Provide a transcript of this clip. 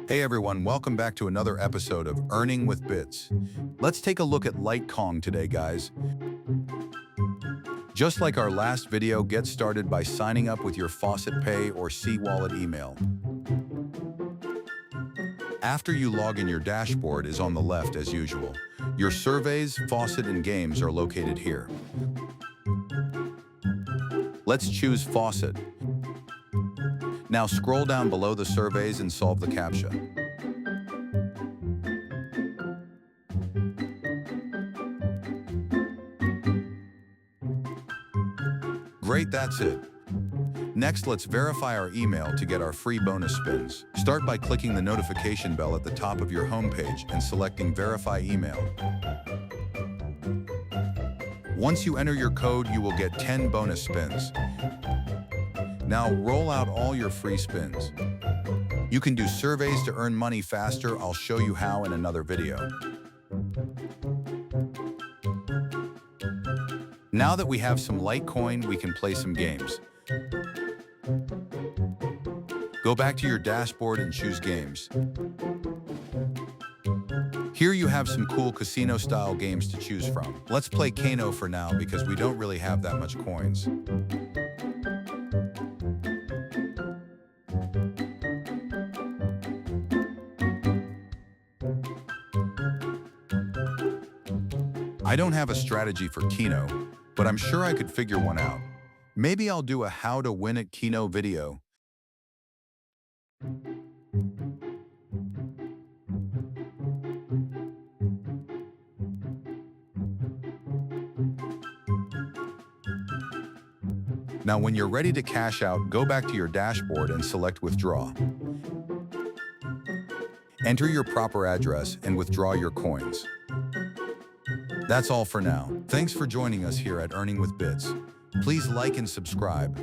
Hey everyone, welcome back to another episode of Earning with Bits. Let's take a look at Litecoin today, guys. Just like our last video, get started by signing up with your Faucet Pay or C-Wallet email. After you log in, your dashboard is on the left as usual. Your surveys, Faucet, and games are located here. Let's choose Faucet. Now scroll down below the surveys and solve the CAPTCHA. Great, that's it. Next, let's verify our email to get our free bonus spins. Start by clicking the notification bell at the top of your homepage and selecting Verify Email. Once you enter your code, you will get 10 bonus spins. Now roll out all your free spins. You can do surveys to earn money faster. I'll show you how in another video. Now that we have some Litecoin, we can play some games. Go back to your dashboard and choose Games. Here you have some cool casino-style games to choose from. Let's play Keno for now because we don't really have that much coins. I don't have a strategy for Keno, but I'm sure I could figure one out. Maybe I'll do a how to win at Keno video. Now when you're ready to cash out, go back to your dashboard and select Withdraw. Enter your proper address and withdraw your coins. That's all for now. Thanks for joining us here at Earning with Bits. Please like and subscribe.